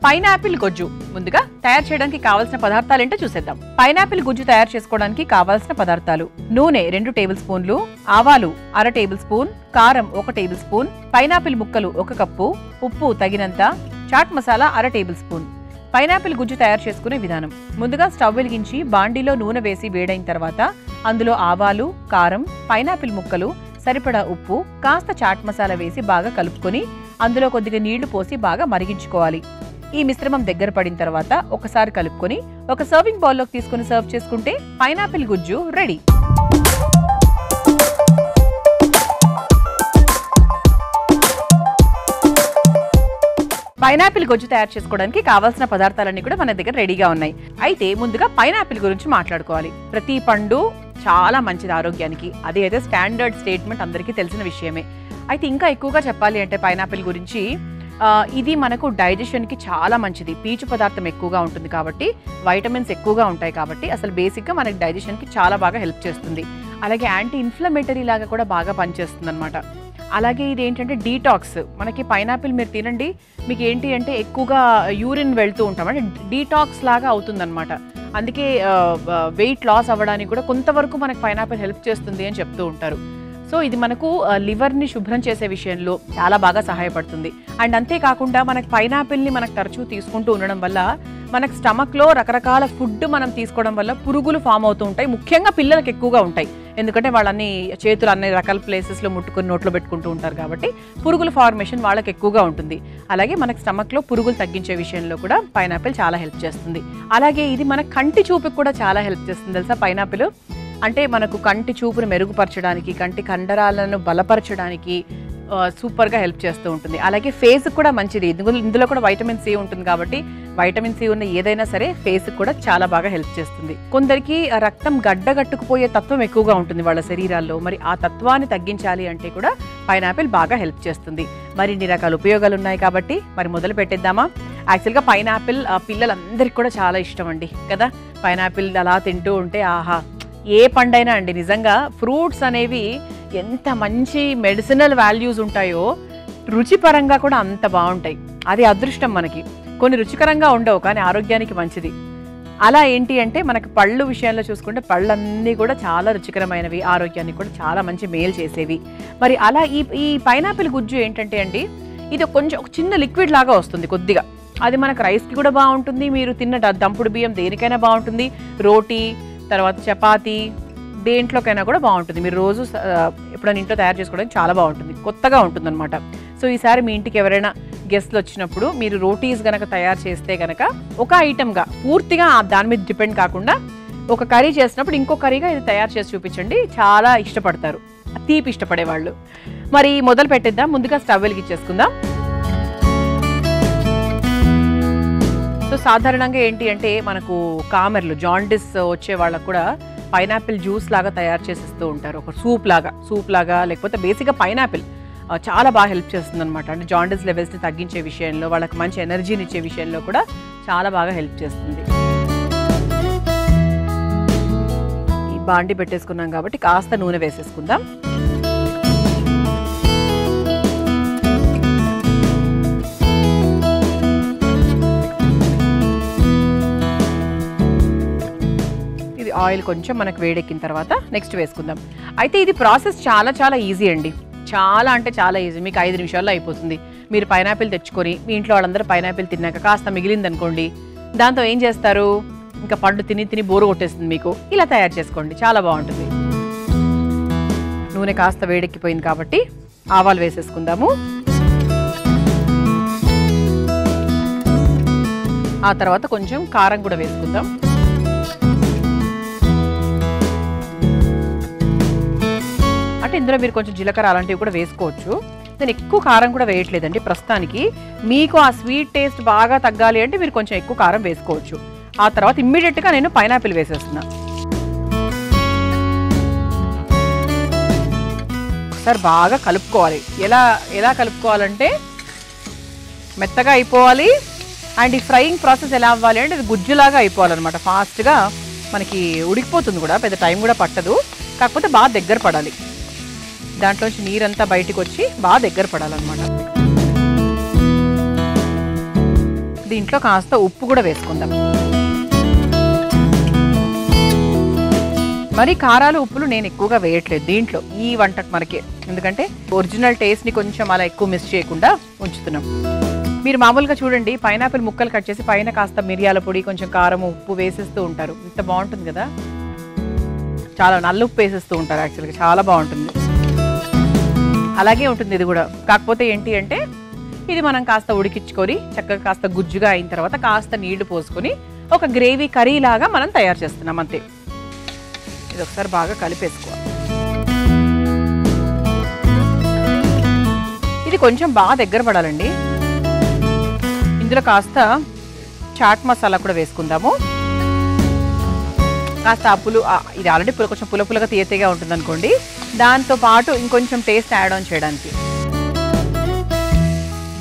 Pineapple గుజ్జు ముందుగా తయారు చేయడానికి కావాల్సిన పదార్థాలు ఏంటో చూసేద్దాం. పైనాపిల్ గుజ్జు తయారు చేసుకోవడానికి కావాల్సిన పదార్థాలు: నూనె 2 టేబుల్ స్పూన్లు, ఆవాలు 1/2 టేబుల్ స్పూన్, కారం 1 టేబుల్ స్పూన్, పైనాపిల్ ముక్కలు 1 కప్పు, ఉప్పు తగినంత, chaat masala 1/2 tablespoon. Pineapple గుజ్జు తయారు చేసుకునే విధానం: ముందుగా స్టవ్ వెలిగించి బాండీలో నూనె వేసి వేడైన తర్వాత అందులో ఆవాలు, కారం, పైనాపిల్ ముక్కలు, సరిపడా ఉప్పు, కాస్త చాట్ మసాలా వేసి బాగా కలుపుకొని అందులో కొద్దిగా నీళ్లు పోసి బాగా మరిగించుకోవాలి. ఈ మిశ్రమం దగ్గర పడిన తర్వాత ఒకసారి కలుపుకొని ఒక సర్వింగ్ బౌల్లోకి తీసుకుని సర్వ్ చేసుకుంటే పైనాపిల్ గుజ్జు రెడీ. పైనాపిల్ గుజ్జు తయారు చేసుకోవడానికి కావాల్సిన పదార్థాలన్నీ కూడా మన దగ్గర రెడీగా ఉన్నాయి. అయితే ముందుగా పైనాపిల్ గురించి మాట్లాడుకోవాలి. ప్రతి పండు చాలా మంచిది ఆరోగ్యానికి, అది అయితే స్టాండర్డ్ స్టేట్మెంట్, అందరికీ తెలిసిన విషయమే. అయితే ఇంకా ఎక్కువగా చెప్పాలి అంటే పైనాపిల్ గురించి, ఇది మనకు డైజెషన్కి చాలా మంచిది. పీచు పదార్థం ఎక్కువగా ఉంటుంది కాబట్టి, వైటమిన్స్ ఎక్కువగా ఉంటాయి కాబట్టి అసలు బేసిక్గా మనకి డైజెషన్కి చాలా బాగా హెల్ప్ చేస్తుంది. అలాగే యాంటీ ఇన్ఫ్లమేటరీ లాగా కూడా బాగా పనిచేస్తుంది అనమాట. అలాగే ఇది ఏంటంటే డీటాక్స్. మనకి పైనాపిల్ మీరు తినండి, మీకు ఏంటి అంటే ఎక్కువగా యూరిన్ వెళ్తూ ఉంటాం, అంటే డీటాక్స్ లాగా అవుతుందన్నమాట. అందుకే వెయిట్ లాస్ అవ్వడానికి కూడా కొంతవరకు మనకు పైనాపిల్ హెల్ప్ చేస్తుంది అని చెప్తూ ఉంటారు. సో ఇది మనకు లివర్ని శుభ్రం చేసే విషయంలో చాలా బాగా సహాయపడుతుంది. అండ్ అంతేకాకుండా మనకు పైనాపిల్ని మనకు తరచూ తీసుకుంటూ ఉండడం వల్ల మనకు స్టమక్లో రకరకాల ఫుడ్ మనం తీసుకోవడం వల్ల పురుగులు ఫామ్ అవుతూ ఉంటాయి. ముఖ్యంగా పిల్లలకు ఎక్కువగా ఉంటాయి, ఎందుకంటే వాళ్ళన్ని చేతులు అన్ని రకాల ప్లేసెస్లో ముట్టుకొని నోట్లో పెట్టుకుంటూ ఉంటారు కాబట్టి పురుగుల ఫార్మేషన్ వాళ్ళకి ఎక్కువగా ఉంటుంది. అలాగే మనకు స్టమక్లో పురుగులు తగ్గించే విషయంలో కూడా పైనాపిల్ చాలా హెల్ప్ చేస్తుంది. అలాగే ఇది మన కంటి చూపుకి కూడా చాలా హెల్ప్ చేస్తుంది తెలుసా పైనాపిల్. అంటే మనకు కంటి చూపును మెరుగుపరచడానికి, కంటి కండరాలను బలపరచడానికి సూపర్గా హెల్ప్ చేస్తూ ఉంటుంది. అలాగే ఫేస్కి కూడా మంచిది. ఇందులో కూడా వైటమిన్ సి ఉంటుంది కాబట్టి వైటమిన్ సి ఉన్న ఏదైనా సరే ఫేస్కి కూడా చాలా బాగా హెల్ప్ చేస్తుంది. కొందరికి రక్తం గడ్డగట్టుకుపోయే తత్వం ఎక్కువగా ఉంటుంది వాళ్ళ శరీరాల్లో. మరి ఆ తత్వాన్ని తగ్గించాలి అంటే కూడా పైనాపిల్ బాగా హెల్ప్ చేస్తుంది. మరి ఇన్ని రకాల ఉపయోగాలు ఉన్నాయి కాబట్టి మరి మొదలు పెట్టేద్దామా? యాక్చువల్గా పైనాపిల్ పిల్లలందరికీ కూడా చాలా ఇష్టం అండి కదా. పైనాపిల్ అలా తింటూ ఉంటే ఆహా, ఏ పండైనా అండి నిజంగా ఫ్రూట్స్ అనేవి ఎంత మంచి మెడిసినల్ వాల్యూస్ ఉంటాయో రుచిపరంగా కూడా అంత బాగుంటాయి. అది అదృష్టం మనకి. కొన్ని రుచికరంగా ఉండవు కానీ ఆరోగ్యానికి మంచిది. అలా ఏంటి అంటే మనకి పళ్ళు విషయంలో చూసుకుంటే పళ్ళన్నీ కూడా చాలా రుచికరమైనవి, ఆరోగ్యానికి కూడా చాలా మంచి మేలు చేసేవి. మరి అలా ఈ పైనాపిల్ గుజ్జు ఏంటంటే అండి, ఇది కొంచెం ఒక చిన్న లిక్విడ్ లాగా వస్తుంది కొద్దిగా. అది మనకు రైస్కి కూడా బాగుంటుంది, మీరు తిన్న దంపుడు బియ్యం దేనికైనా బాగుంటుంది, రోటీ తర్వాత చపాతీ దేంట్లోకైనా కూడా బాగుంటుంది. మీరు రోజు ఎప్పుడైనా ఇంట్లో తయారు చేసుకోవడానికి చాలా బాగుంటుంది, కొత్తగా ఉంటుంది అనమాట. సో ఈసారి మీ ఇంటికి ఎవరైనా గెస్ట్లు వచ్చినప్పుడు మీరు రోటీస్ గనక తయారు చేస్తే గనక ఒక ఐటమ్గా పూర్తిగా దాని మీద డిపెండ్ కాకుండా ఒక కర్రీ చేసినప్పుడు ఇంకో కర్రీగా ఇది తయారు చేసి చూపించండి, చాలా ఇష్టపడతారు, తీపి ఇష్టపడే వాళ్ళు. మరి మొదలు పెట్టేద్దాం. ముందుగా స్టవ్ వెలిగించేసుకుందాం. సో సాధారణంగా ఏంటి అంటే మనకు కామెర్లు జాండిస్ వచ్చే వాళ్ళకు కూడా పైనాపిల్ జ్యూస్ లాగా తయారు చేసిస్తూ ఉంటారు, ఒక సూప్ లాగా లేకపోతే బేసిక్గా పైనాపిల్ చాలా బాగా హెల్ప్ చేస్తుంది అనమాట. అంటే జాండిస్ లెవెల్స్ని తగ్గించే విషయంలో, వాళ్ళకి మంచి ఎనర్జీని ఇచ్చే విషయంలో కూడా చాలా బాగా హెల్ప్ చేస్తుంది. ఈ బాండి పెట్టేసుకున్నాం కాబట్టి కాస్త నూనె వేసేసుకుందాం. ఇది ఆయిల్ కొంచెం మనకు వేడెక్కిన తర్వాత నెక్స్ట్ వేసుకుందాం. అయితే ఇది ప్రాసెస్ చాలా చాలా ఈజీ అండి, చాలా అంటే చాలా ఈజీ. మీకు 5 నిమిషాల్లో అయిపోతుంది. మీరు పైనాపిల్ తెచ్చుకొని మీ ఇంట్లో వాళ్ళందరూ పైనాపిల్ తిన్నాక కాస్త మిగిలింది అనుకోండి, దాంతో ఏం చేస్తారు, ఇంకా పండు తిని బోరు కొట్టేస్తుంది మీకు. ఇలా తయారు చేసుకోండి, చాలా బాగుంటుంది. నూనె కాస్త వేడెక్కిపోయింది కాబట్టి ఆవాలు వేసేసుకుందాము. ఆ తర్వాత కొంచెం కారం కూడా వేసుకుందాం. అంటే ఇందులో మీరు కొంచెం జీలకర్ర అలాంటివి కూడా వేసుకోవచ్చు. నేను ఎక్కువ కారం కూడా వేయట్లేదండి ప్రస్తుతానికి. మీకు ఆ స్వీట్ టేస్ట్ బాగా తగ్గాలి అంటే మీరు కొంచెం ఎక్కువ కారం వేసుకోవచ్చు. ఆ తర్వాత ఇమ్మీడియట్గా నేను పైనాపిల్ వేసేస్తున్నా. ఒకసారి బాగా కలుపుకోవాలి. ఎలా కలుపుకోవాలంటే మెత్తగా అయిపోవాలి. అండ్ ఈ ఫ్రైయింగ్ ప్రాసెస్ ఎలా అవ్వాలి అంటే ఇది గుజ్జులాగా అయిపోవాలన్నమాట. ఫాస్ట్గా మనకి ఉడికిపోతుంది కూడా, పెద్ద టైం కూడా పట్టదు. కాకపోతే బాగా దగ్గర పడాలి, దాంట్లోంచి నీరంతా బయటకు వచ్చి బాగా దగ్గర పడాలన్నమాట. దీంట్లో కాస్త ఉప్పు కూడా వేసుకుందాం. మరి కారాలు ఉప్పులు నేను ఎక్కువగా వేయట్లేదు దీంట్లో ఈ వంటకు మనకి, ఎందుకంటే ఒరిజినల్ టేస్ట్ని కొంచెం అలా ఎక్కువ మిస్ చేయకుండా ఉంచుతున్నాం. మీరు మామూలుగా చూడండి పైనాపిల్ ముక్కలు కట్ చేసి పైన కాస్త మిరియాల పొడి కొంచెం కారం ఉప్పు వేసేస్తూ ఉంటారు. ఇంత బాగుంటుంది కదా, చాలా నల్ల ఉప్పు వేసేస్తూ ఉంటారు యాక్చువల్గా, చాలా బాగుంటుంది. అలాగే ఉంటుంది ఇది కూడా. కాకపోతే ఏంటి అంటే ఇది మనం కాస్త ఉడికించుకొని చక్కగా కాస్త గుజ్జుగా అయిన తర్వాత కాస్త నీళ్లు పోసుకొని ఒక గ్రేవీ కర్రీ లాగా మనం తయారు చేస్తున్నాం అంతే. ఇది ఒకసారి బాగా కలిపేసుకోవాలి. ఇది కొంచెం బాగా దగ్గర పడాలండి. ఇందులో కాస్త చాట్ మసాలా కూడా వేసుకుందాము. కాస్త ఇది ఆల్రెడీ కొంచెం పులుపులుగా తీయగా ఉంటుంది అనుకోండి, దాంతో పాటు ఇంకొంచెం టేస్ట్ యాడ్ ఆన్ చేయడానికి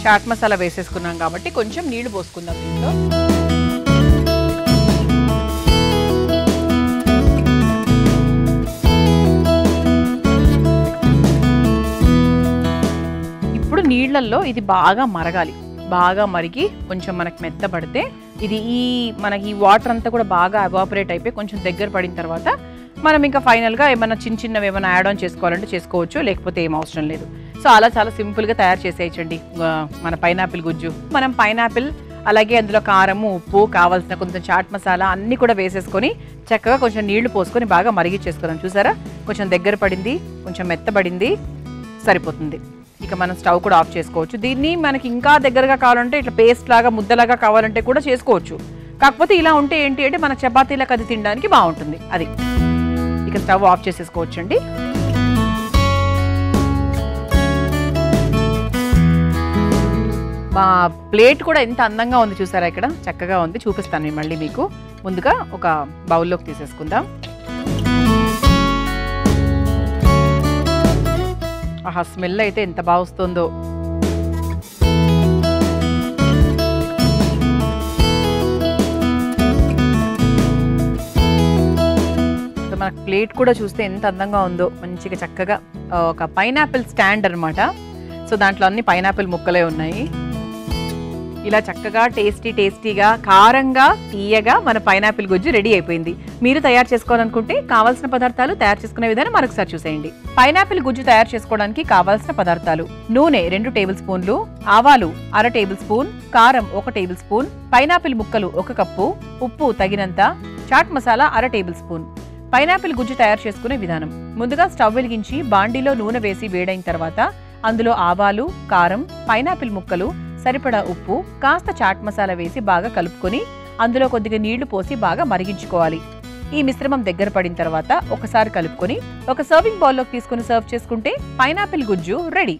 చాట్ మసాలా వేసేసుకున్నాం కాబట్టి కొంచెం నీళ్లు పోసుకుందాం దీంట్లో. ఇప్పుడు నీళ్లలో ఇది బాగా మరగాలి. బాగా మరిగి కొంచెం మనకి మెత్తబడితే ఇది మనకి ఈ వాటర్ అంతా కూడా బాగా ఎవాపరేట్ అయిపోయి కొంచెం దగ్గర పడిన తర్వాత మనం ఇంకా ఫైనల్గా ఏమైనా చిన్నవి ఏమైనా యాడ్ ఆన్ చేసుకోవాలంటే చేసుకోవచ్చు, లేకపోతే ఏం అవసరం లేదు. సో అలా చాలా సింపుల్గా తయారు చేసేయచ్చండి మన పైనాపిల్ గుజ్జు. మనం పైనాపిల్ అలాగే అందులో కారము ఉప్పు కావాల్సిన కొంచెం చాట్ మసాలా అన్నీ కూడా వేసేసుకొని చక్కగా కొంచెం నీళ్లు పోసుకొని బాగా మరిగిచ్చేసుకున్నాం. చూసారా కొంచెం దగ్గర పడింది, కొంచెం మెత్తబడింది, సరిపోతుంది. ఇక మనం స్టవ్ కూడా ఆఫ్ చేసుకోవచ్చు. దీన్ని మనకి ఇంకా దగ్గరగా కావాలంటే ఇట్లా పేస్ట్ లాగా ముద్దలాగా కావాలంటే కూడా చేసుకోవచ్చు. కాకపోతే ఇలా ఉంటే ఏంటి అంటే మన చపాతీలకు అది తినడానికి బాగుంటుంది. అది ఇక స్టవ్ ఆఫ్ చేసేసుకోవచ్చండి. మా ప్లేట్ కూడా ఎంత అందంగా ఉంది చూసారా, ఇక్కడ చక్కగా ఉంది. చూపిస్తాను నేను మళ్ళీ మీకు. ముందుగా ఒక బౌల్లోకి తీసేసుకుందాం. ఆహా, స్మెల్ అయితే ఎంత బాగా వస్తుందో. మనకు ప్లేట్ కూడా చూస్తే ఎంత అందంగా ఉందో, మంచిగా చక్కగా ఒక పైనాపిల్ స్టాండ్ అనమాట. సో దాంట్లో అన్ని పైనాపిల్ ముక్కలే ఉన్నాయి. ఇలా చక్కగా టేస్టీగా కారంగా తీయగా మన పైనాపిల్ గుజ్జు రెడీ అయిపోయింది. మీరు తయారు చేసుకోవాలనుకుంటే కావాల్సిన పదార్థాలు తయారు చేసుకునే విధానం మరొకసారి చూసేయండి. పైనాపిల్ గుజ్జు తయారు చేసుకోవడానికి కావాల్సిన పదార్థాలు: నూనె 2 టేబుల్ స్పూన్లు, ఆవాలు 1/2 టేబుల్ స్పూన్, కారం 1 టేబుల్ స్పూన్, పైనాపిల్ ముక్కలు 1 కప్పు, ఉప్పు తగినంత, chaat masala 1/2 tablespoon. Pineapple గుజ్జు తయారు చేసుకునే విధానం: ముందుగా స్టవ్ వెలిగించి బాండీలో నూనె వేసి వేడైన తర్వాత అందులో ఆవాలు, కారం, పైనాపిల్ ముక్కలు, సరిపడా ఉప్పు, కాస్త చాట్ మసాలా వేసి బాగా కలుపుకొని అందులో కొద్దిగా నీళ్లు పోసి బాగా మరిగించుకోవాలి. ఈ మిశ్రమం దగ్గర పడిన తర్వాత ఒకసారి కలుపుకొని ఒక సర్వింగ్ బౌల్లోకి తీసుకుని సర్వ్ చేసుకుంటే పైనాపిల్ గుజ్జు రెడీ.